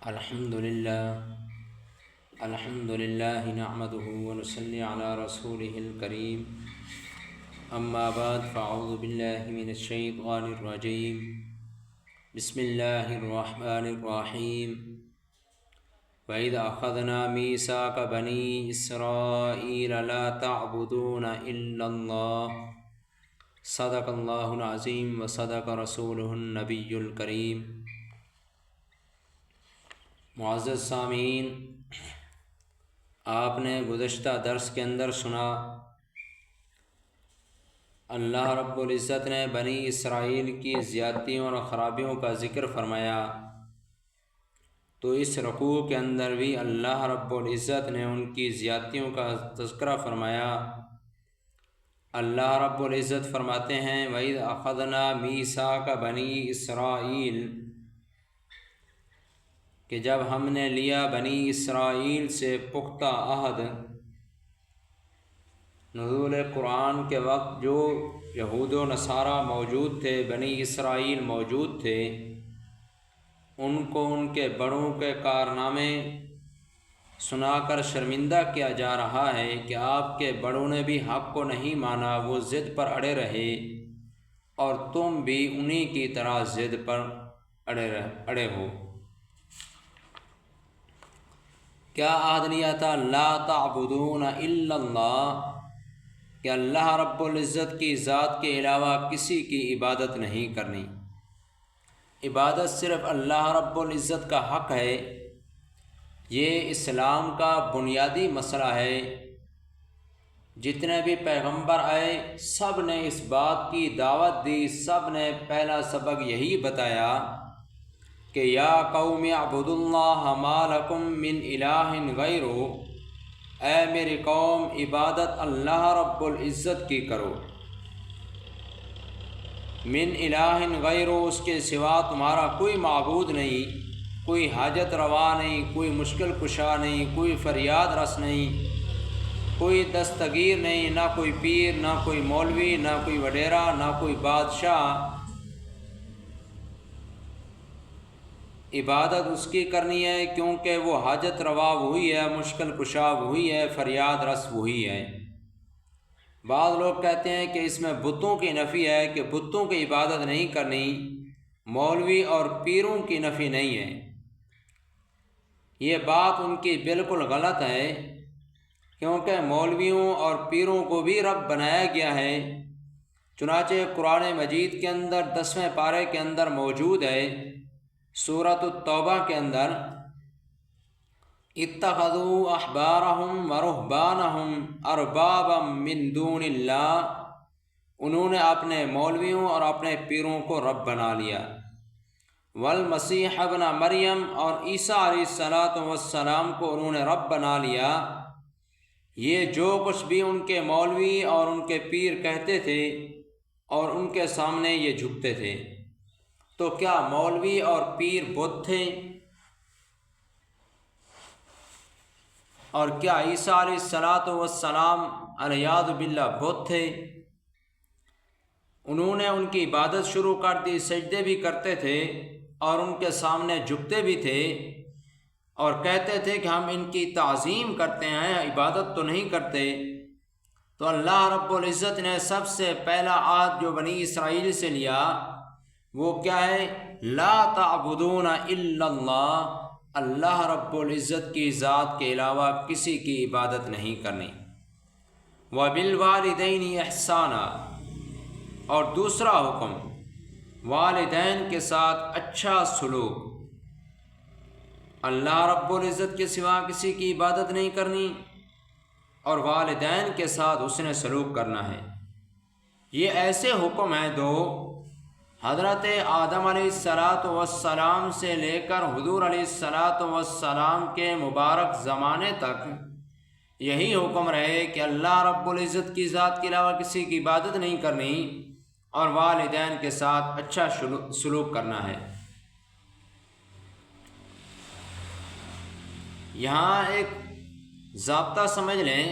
الحمد للہ نحمده ونصلی علی رسوله الکریم اما بعد فاعوذ باللہ من الشیطان الرجیم بسم اللہ الرحمن الرحیم وَإِذْ أَخَذْنَا مِيثَاقَ بَنِي إِسْرَائِيلَ لَا تَعْبُدُونَ إِلَّا اللَّهَ صدق اللہ العظیم وصدق رسولہ النبی الکریم۔ معزز سامعین، آپ نے گزشتہ درس کے اندر سنا اللہ رب العزت نے بنی اسرائیل کی زیادتیوں اور خرابیوں کا ذکر فرمایا، تو اس رکوع کے اندر بھی اللہ رب العزت نے ان کی زیادتیوں کا تذکرہ فرمایا۔ اللہ رب العزت فرماتے ہیں وَإِذْ أَخَذْنَا مِيثَاقَ بَنِي إِسْرَائِيلَ، کہ جب ہم نے لیا بنی اسرائیل سے پختہ عہد۔ نزول قرآن کے وقت جو یہود و نصارہ موجود تھے، بنی اسرائیل موجود تھے، ان کو ان کے بڑوں کے کارنامے سنا کر شرمندہ کیا جا رہا ہے کہ آپ کے بڑوں نے بھی حق کو نہیں مانا، وہ ضد پر اڑے رہے اور تم بھی انہی کی طرح ضد پر اڑے ہو۔ کیا عہد لیا تھا؟ لا تعبدون الا اللہ، کہ اللہ رب العزت کی ذات کے علاوہ کسی کی عبادت نہیں کرنی۔ عبادت صرف اللہ رب العزت کا حق ہے، یہ اسلام کا بنیادی مسئلہ ہے۔ جتنے بھی پیغمبر آئے سب نے اس بات کی دعوت دی، سب نے پہلا سبق یہی بتایا کہ یا قوم اعبدوا اللہ ما لکم من الہ غیرہ، اے میری قوم عبادت اللہ رب العزت کی کرو۔ من الہ غیرہ، اس کے سوا تمہارا کوئی معبود نہیں، کوئی حاجت روا نہیں، کوئی مشکل کشا نہیں، کوئی فریاد رس نہیں، کوئی دستگیر نہیں، نہ کوئی پیر، نہ کوئی مولوی، نہ کوئی وڈیرا، نہ کوئی بادشاہ۔ عبادت اس کی کرنی ہے کیونکہ وہ حاجت روا وہی ہے، مشکل کشا وہی ہے، فریاد رس وہی ہے۔ بعض لوگ کہتے ہیں کہ اس میں بتوں کی نفی ہے، کہ بتوں کی عبادت نہیں کرنی، مولوی اور پیروں کی نفی نہیں ہے۔ یہ بات ان کی بالکل غلط ہے، کیونکہ مولویوں اور پیروں کو بھی رب بنایا گیا ہے۔ چنانچہ قرآن مجید کے اندر 10ویں پارے کے اندر موجود ہے، سورۃ التوبہ کے اندر، اتخذوا احبارهم ورهبانهم اربابا من دون اللہ، انہوں نے اپنے مولویوں اور اپنے پیروں کو رب بنا لیا۔ والمسیح ابن مریم، اور عیسیٰ علیہ السلام کو انہوں نے رب بنا لیا۔ یہ جو کچھ بھی ان کے مولوی اور ان کے پیر کہتے تھے اور ان کے سامنے یہ جھکتے تھے، تو کیا مولوی اور پیر بت تھے؟ اور کیا عیسیٰ علیہ السلام والعیاذ باللہ بت تھے؟ انہوں نے ان کی عبادت شروع کر دی، سجدے بھی کرتے تھے اور ان کے سامنے جھکتے بھی تھے اور کہتے تھے کہ ہم ان کی تعظیم کرتے ہیں، عبادت تو نہیں کرتے۔ تو اللہ رب العزت نے سب سے پہلا عہد جو بنی اسرائیل سے لیا وہ کیا ہے؟ لا تعبدون الا اللہ، اللہ رب العزت کی ذات کے علاوہ کسی کی عبادت نہیں کرنی۔ وبالوالدین احسانا، اور دوسرا حکم والدین کے ساتھ اچھا سلوک۔ اللہ رب العزت کے سوا کسی کی عبادت نہیں کرنی اور والدین کے ساتھ حسن سلوک کرنا ہے۔ یہ ایسے حکم ہیں دو، حضرت آدم علیہ السلام سے لے کر حضور علیہ السلام کے مبارک زمانے تک یہی حکم رہے کہ اللہ رب العزت کی ذات کے علاوہ کسی کی عبادت نہیں کرنی اور والدین کے ساتھ اچھا سلوک کرنا ہے۔ یہاں ایک ضابطہ سمجھ لیں،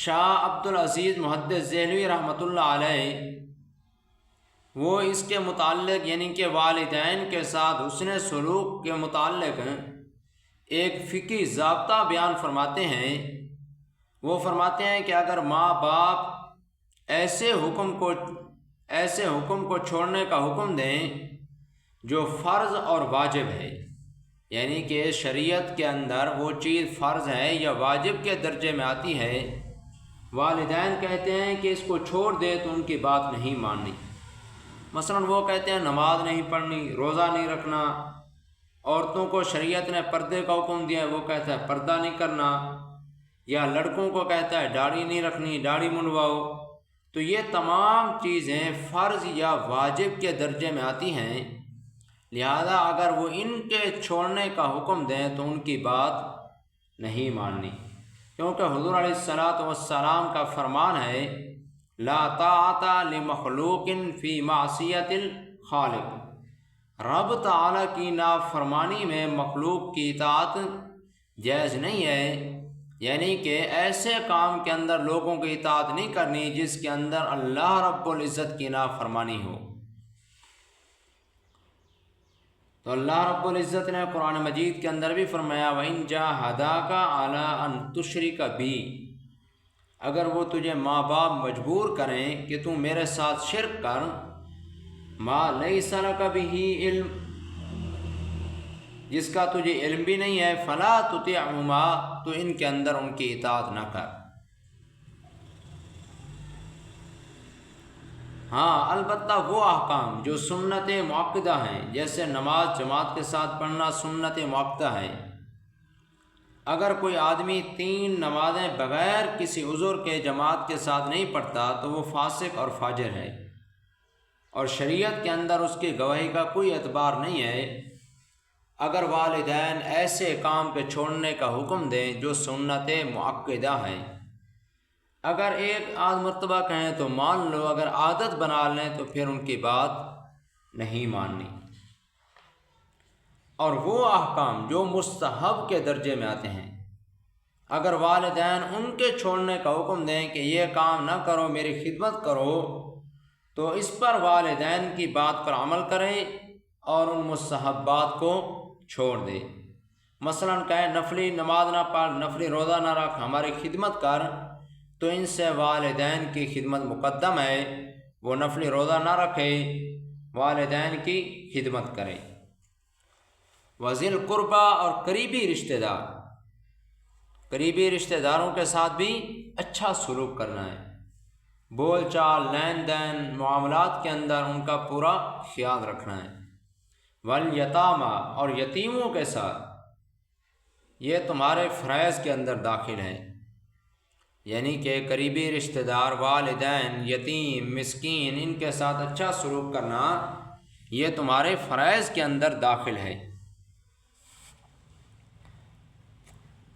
شاہ عبدالعزیز محدث دہلوی رحمۃ اللہ علیہ وہ اس کے متعلق یعنی کہ والدین کے ساتھ حسن سلوک کے متعلق ایک فقہی ضابطہ بیان فرماتے ہیں۔ وہ فرماتے ہیں کہ اگر ماں باپ ایسے حکم کو چھوڑنے کا حکم دیں جو فرض اور واجب ہے، یعنی کہ شریعت کے اندر وہ چیز فرض ہے یا واجب کے درجے میں آتی ہے، والدین کہتے ہیں کہ اس کو چھوڑ دے تو ان کی بات نہیں ماننی۔ مثلا وہ کہتے ہیں نماز نہیں پڑھنی، روزہ نہیں رکھنا، عورتوں کو شریعت نے پردے کا حکم دیا ہے، وہ کہتا ہے پردہ نہیں کرنا، یا لڑکوں کو کہتا ہے داڑھی نہیں رکھنی، داڑھی منڈواؤ۔ تو یہ تمام چیزیں فرض یا واجب کے درجے میں آتی ہیں، لہذا اگر وہ ان کے چھوڑنے کا حکم دیں تو ان کی بات نہیں ماننی، کیونکہ حضور علیہ الصلاۃ والسلام کا فرمان ہے لا طاعت لمخلوق فی معصیت الخالق، رب تعالیٰ کی نافرمانی میں مخلوق کی اطاعت جائز نہیں ہے، یعنی کہ ایسے کام کے اندر لوگوں کی اطاعت نہیں کرنی جس کے اندر اللہ رب العزت کی نافرمانی ہو۔ تو اللہ رب العزت نے قرآن مجید کے اندر بھی فرمایا وَإِن جَاهَدَاكَ عَلَىٰ أَن تُشْرِكَ بِي، اگر وہ تجھے ماں باپ مجبور کریں کہ تم میرے ساتھ شرک کر، مَا لَيْسَ لَكَ بِهِ علم، جس کا تجھے علم بھی نہیں ہے، فَلَا تُطِعْهُمَا، تو ان کے اندر ان کی اطاعت نہ کر۔ ہاں البتہ وہ احکام جو سنت مؤکدہ ہیں، جیسے نماز جماعت کے ساتھ پڑھنا سنت مؤکدہ ہے، اگر کوئی آدمی 3 نمازیں بغیر کسی عذر کے جماعت کے ساتھ نہیں پڑھتا تو وہ فاسق اور فاجر ہے، اور شریعت کے اندر اس کی گواہی کا کوئی اعتبار نہیں ہے۔ اگر والدین ایسے کام کے چھوڑنے کا حکم دیں جو سنت مؤکدہ ہیں، اگر ایک آدھ مرتبہ کہیں تو مان لو، اگر عادت بنا لیں تو پھر ان کی بات نہیں ماننی۔ اور وہ احکام جو مستحب کے درجے میں آتے ہیں، اگر والدین ان کے چھوڑنے کا حکم دیں کہ یہ کام نہ کرو، میری خدمت کرو، تو اس پر والدین کی بات پر عمل کریں اور ان مستحبات کو چھوڑ دیں۔ مثلا کہیں نفلی نماز نہ پڑھ، نفلی روزہ نہ رکھ، ہماری خدمت کر، تو ان سے والدین کی خدمت مقدم ہے، وہ نفلی روزہ نہ رکھے، والدین کی خدمت کرے۔ وذی القربیٰ، اور قریبی رشتہ دار، قریبی رشتہ داروں کے ساتھ بھی اچھا سلوک کرنا ہے، بول چال، لین دین، معاملات کے اندر ان کا پورا خیال رکھنا ہے۔ والیتامیٰ، اور یتیموں کے ساتھ، یہ تمہارے فرائض کے اندر داخل ہیں، یعنی کہ قریبی رشتہ دار، والدین، یتیم، مسکین، ان کے ساتھ اچھا سلوک کرنا یہ تمہارے فرائض کے اندر داخل ہے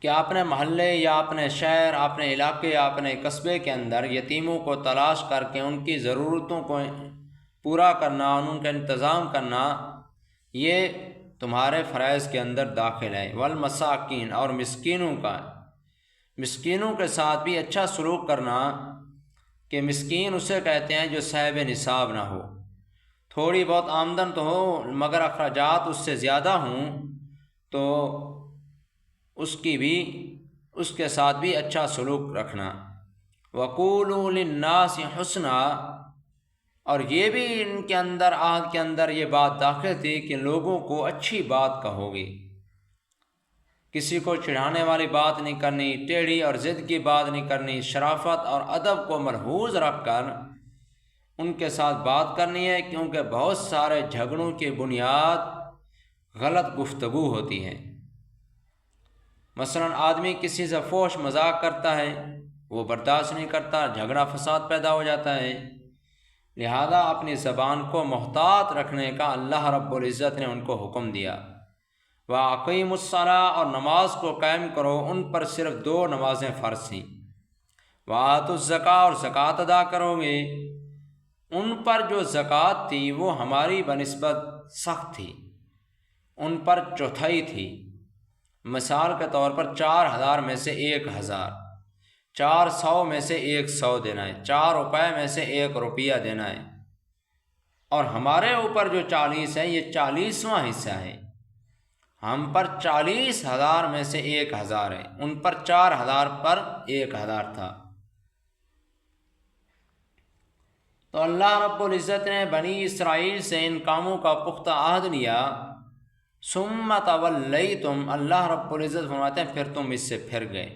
کہ اپنے محلے یا اپنے شہر، اپنے علاقے یا اپنے قصبے کے اندر یتیموں کو تلاش کر کے ان کی ضرورتوں کو پورا کرنا، ان کا انتظام کرنا، یہ تمہارے فرائض کے اندر داخل ہے۔ والمساکین، اور مسکینوں کے ساتھ بھی اچھا سلوک کرنا، کہ مسکین اسے کہتے ہیں جو صاحب نصاب نہ ہو، تھوڑی بہت آمدن تو ہو مگر اخراجات اس سے زیادہ ہوں، تو اس کے ساتھ بھی اچھا سلوک رکھنا۔ وَقُولُوا لِلنَّاسِ حُسْنًا، اور یہ بھی ان کے اندر، عہد کے اندر یہ بات داخل تھی کہ لوگوں کو اچھی بات کہو گے، کسی کو چڑھانے والی بات نہیں کرنی، ٹیڑھی اور ضد کی بات نہیں کرنی، شرافت اور ادب کو ملحوظ رکھ کر ان کے ساتھ بات کرنی ہے، کیونکہ بہت سارے جھگڑوں کی بنیاد غلط گفتگو ہوتی ہے۔ مثلا آدمی کسی سے فحش مذاق کرتا ہے، وہ برداشت نہیں کرتا، جھگڑا فساد پیدا ہو جاتا ہے، لہذا اپنی زبان کو محتاط رکھنے کا اللہ رب العزت نے ان کو حکم دیا۔ وَأَقِیمُوا الصَّلَاةَ، اور نماز کو قائم کرو، ان پر صرف 2 نمازیں فرض تھیں۔ وَآتُوا الزَّکاۃَ، اور زکوٰۃ ادا کرو گے، ان پر جو زکوٰۃ تھی وہ ہماری بنسبت سخت تھی، ان پر چوتھائی تھی۔ مثال کے طور پر 4000 میں سے 1000، 400 میں سے 100 دینا ہے، 4 روپے میں سے 1 روپیہ دینا ہے، اور ہمارے اوپر جو 40 ہے یہ 40واں حصہ ہے، ہم پر 40,000 میں سے 1,000 ہے، ان پر 4,000 پر 1,000 تھا۔ تو اللہ رب العزت نے بنی اسرائیل سے ان کاموں کا پختہ عہد لیا، ثم تولیتم، اللہ رب العزت فرماتے ہیں پھر تم اس سے پھر گئے،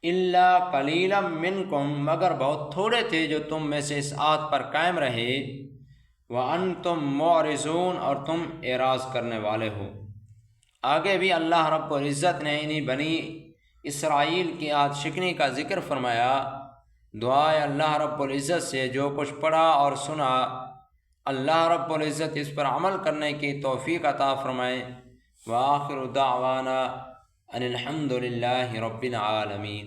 الا قلیلا منکم، مگر بہت تھوڑے تھے جو تم میں سے اس عہد پر قائم رہے، وانتم معرضون، اور تم اعراض کرنے والے ہو۔ آگے بھی اللہ رب العزت نے انہی بنی اسرائیل کی عہد شکنی کا ذکر فرمایا۔ دعائے اللہ رب العزت سے جو کچھ پڑھا اور سنا، اللہ رب العزت اس پر عمل کرنے کی توفیق عطا فرمائے۔ وآخر دعوانا ان الحمد للہ رب العالمین۔